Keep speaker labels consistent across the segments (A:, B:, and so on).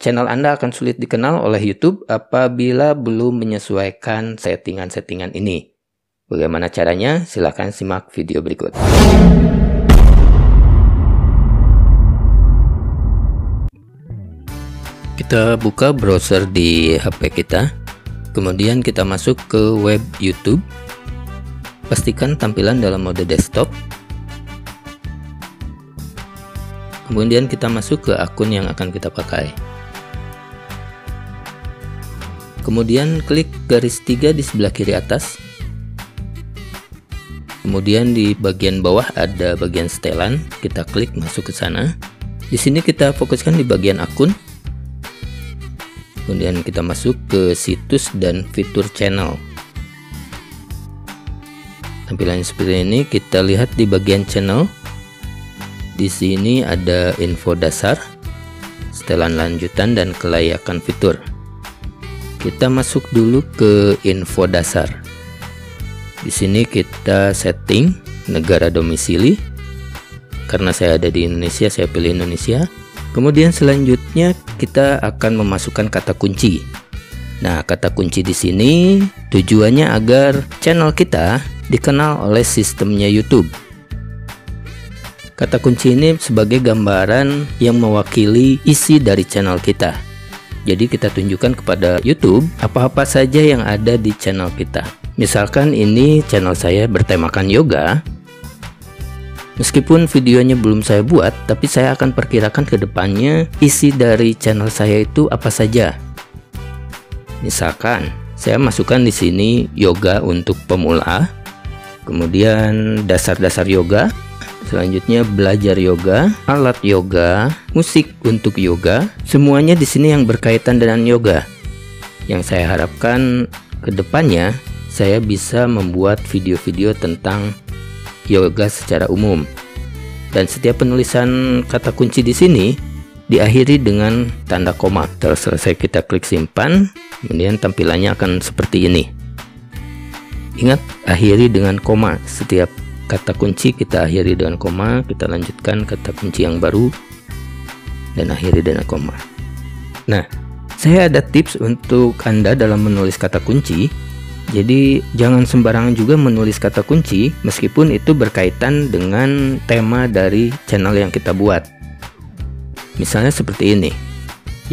A: channel Anda akan sulit dikenal oleh YouTube apabila belum menyesuaikan settingan-settingan ini. Bagaimana caranya? Silahkan simak video berikut. Kita buka browser di HP kita, kemudian kita masuk ke web YouTube. Pastikan tampilan dalam mode desktop. Kemudian kita masuk ke akun yang akan kita pakai. Kemudian klik garis 3 di sebelah kiri atas. Kemudian di bagian bawah ada bagian setelan, kita klik masuk ke sana. Di sini kita fokuskan di bagian akun. Kemudian kita masuk ke situs dan fitur channel. Tampilannya seperti ini. Kita lihat di bagian channel. Di sini ada info dasar, setelan lanjutan, dan kelayakan fitur. Kita masuk dulu ke info dasar. Di sini kita setting negara domisili. Karena saya ada di Indonesia, saya pilih Indonesia. Kemudian selanjutnya kita akan memasukkan kata kunci. Nah, kata kunci di sini tujuannya agar channel kita dikenal oleh sistemnya YouTube. Kata kunci ini sebagai gambaran yang mewakili isi dari channel kita. Jadi kita tunjukkan kepada YouTube apa-apa saja yang ada di channel kita. Misalkan ini channel saya bertemakan yoga. Meskipun videonya belum saya buat, tapi saya akan perkirakan ke depannya isi dari channel saya itu apa saja. Misalkan saya masukkan di sini yoga untuk pemula, kemudian dasar-dasar yoga. Selanjutnya belajar yoga, alat yoga, musik untuk yoga, semuanya di sini yang berkaitan dengan yoga. Yang saya harapkan ke depannya saya bisa membuat video-video tentang yoga secara umum. Dan setiap penulisan kata kunci di sini diakhiri dengan tanda koma. Setelah selesai kita klik simpan, kemudian tampilannya akan seperti ini. Ingat, akhiri dengan koma. Setiap kata kunci kita akhiri dengan koma, kita lanjutkan kata kunci yang baru dan akhiri dengan koma. Nah, saya ada tips untuk Anda dalam menulis kata kunci. Jadi jangan sembarangan juga menulis kata kunci meskipun itu berkaitan dengan tema dari channel yang kita buat. Misalnya seperti ini.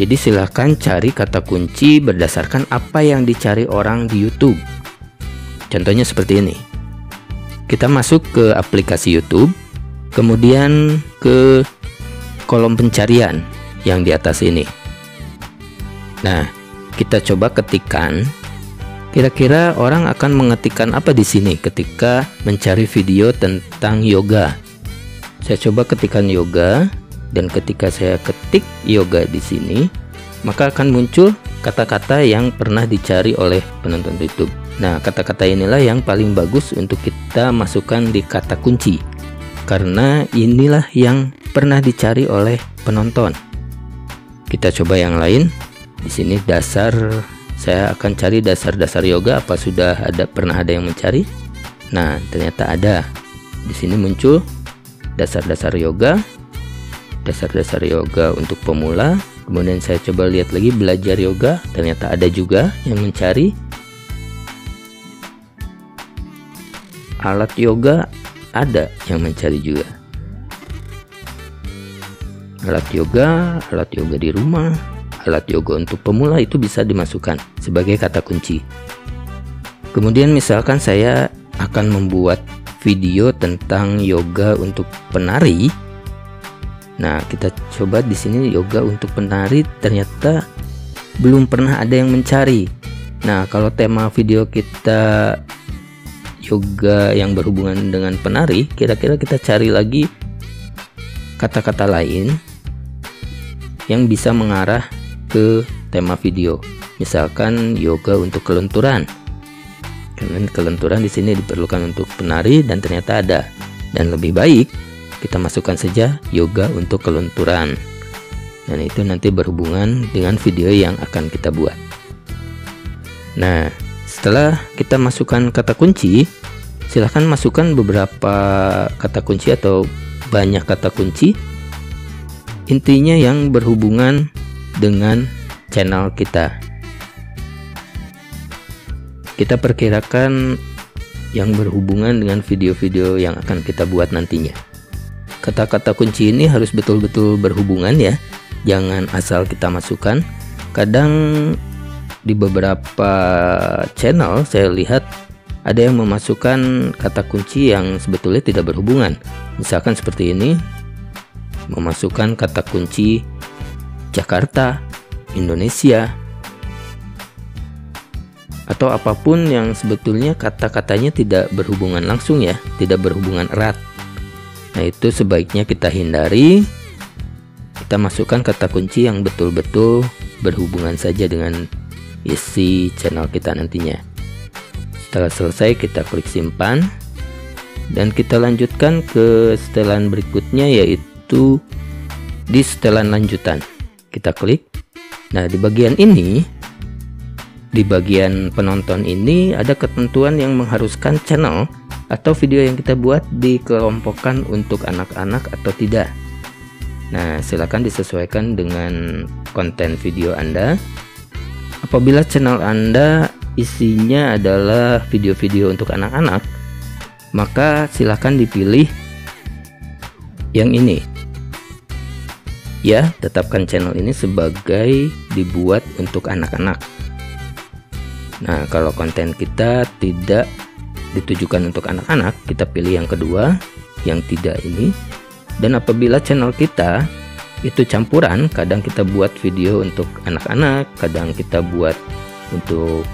A: Jadi silahkan cari kata kunci berdasarkan apa yang dicari orang di YouTube. Contohnya seperti ini. Kita masuk ke aplikasi YouTube, kemudian ke kolom pencarian yang di atas ini. Nah, kita coba ketikkan, kira-kira orang akan mengetikkan apa di sini ketika mencari video tentang yoga. Saya coba ketikkan yoga, dan ketika saya ketik yoga di sini, maka akan muncul kata-kata yang pernah dicari oleh penonton YouTube. Nah, kata-kata inilah yang paling bagus untuk kita masukkan di kata kunci, karena inilah yang pernah dicari oleh penonton. Kita coba yang lain. Di sini dasar, saya akan cari dasar-dasar yoga. Apa sudah pernah ada yang mencari? Nah, ternyata ada. Di sini muncul dasar-dasar yoga, dasar-dasar yoga untuk pemula. Kemudian saya coba lihat lagi belajar yoga, ternyata ada juga yang mencari. Alat yoga ada yang mencari juga. Alat yoga di rumah, alat yoga untuk pemula itu bisa dimasukkan sebagai kata kunci. Kemudian misalkan saya akan membuat video tentang yoga untuk penari. Nah, kita coba di sini yoga untuk penari, ternyata belum pernah ada yang mencari. Nah, kalau tema video kita yoga yang berhubungan dengan penari, kira-kira kita cari lagi kata-kata lain yang bisa mengarah ke tema video. Misalkan yoga untuk kelenturan. Karena kelenturan di sini diperlukan untuk penari dan ternyata ada. Dan lebih baik kita masukkan saja yoga untuk kelenturan. Dan itu nanti berhubungan dengan video yang akan kita buat. Nah, setelah kita masukkan kata kunci, silahkan masukkan beberapa kata kunci atau banyak kata kunci. Intinya yang berhubungan dengan channel kita. Kita perkirakan yang berhubungan dengan video-video yang akan kita buat nantinya. Kata-kata kunci ini harus betul-betul berhubungan ya, jangan asal kita masukkan. Kadang di beberapa channel saya lihat ada yang memasukkan kata kunci yang sebetulnya tidak berhubungan. Misalkan seperti ini, memasukkan kata kunci Jakarta, Indonesia, atau apapun yang sebetulnya kata-katanya tidak berhubungan langsung ya, tidak berhubungan erat. Nah, itu sebaiknya kita hindari. Kita masukkan kata kunci yang betul-betul berhubungan saja dengan isi channel kita nantinya. Setelah selesai, kita klik simpan dan kita lanjutkan ke setelan berikutnya, yaitu di setelan lanjutan. Kita klik. Nah, di bagian ini, di bagian penonton ini ada ketentuan yang mengharuskan channel atau video yang kita buat dikelompokkan untuk anak-anak atau tidak. Nah, silakan disesuaikan dengan konten video Anda. Apabila channel Anda isinya adalah video-video untuk anak-anak, maka silakan dipilih yang ini. Ya, tetapkan channel ini sebagai dibuat untuk anak-anak. Nah, kalau konten kita tidak ditujukan untuk anak-anak, kita pilih yang kedua, yang tidak ini. Dan apabila channel kita itu campuran, kadang kita buat video untuk anak-anak, kadang kita buat untuk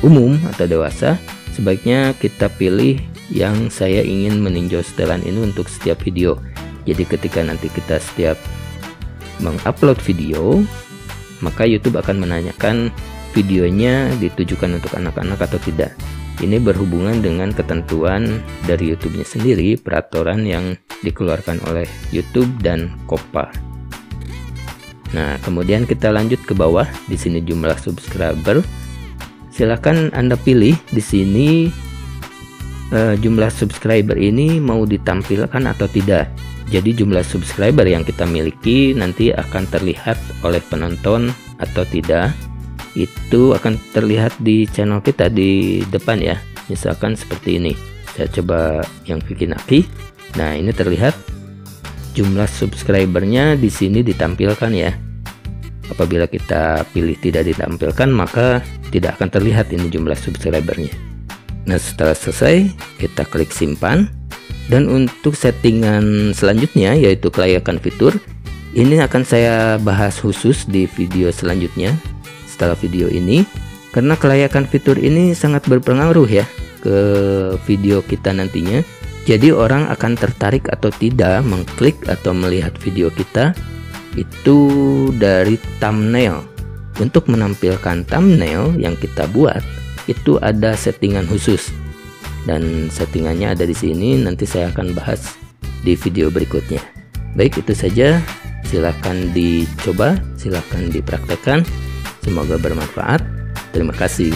A: umum atau dewasa, sebaiknya kita pilih yang saya ingin meninjau setelan ini untuk setiap video. Jadi ketika nanti kita setiap mengupload video, maka YouTube akan menanyakan videonya ditujukan untuk anak-anak atau tidak. Ini berhubungan dengan ketentuan dari YouTube-nya sendiri, peraturan yang dikeluarkan oleh YouTube dan Kopa. Nah, kemudian kita lanjut ke bawah. Di sini jumlah subscriber. Silakan Anda pilih di sini jumlah subscriber ini mau ditampilkan atau tidak. Jadi jumlah subscriber yang kita miliki nanti akan terlihat oleh penonton atau tidak. Itu akan terlihat di channel kita di depan ya. Misalkan seperti ini. Saya coba yang Vikinaki. Nah, ini terlihat jumlah subscribernya di sini ditampilkan ya. Apabila kita pilih tidak ditampilkan, maka tidak akan terlihat ini jumlah subscribernya. Nah, setelah selesai, kita klik simpan. Dan untuk settingan selanjutnya, yaitu kelayakan fitur, ini akan saya bahas khusus di video selanjutnya setelah video ini, karena kelayakan fitur ini sangat berpengaruh ya ke video kita nantinya. Jadi orang akan tertarik atau tidak mengklik atau melihat video kita itu dari thumbnail. Untuk menampilkan thumbnail yang kita buat itu ada settingan khusus, dan settingannya ada di sini. Nanti saya akan bahas di video berikutnya. Baik, itu saja. Silahkan dicoba, silahkan dipraktekkan. Semoga bermanfaat. Terima kasih.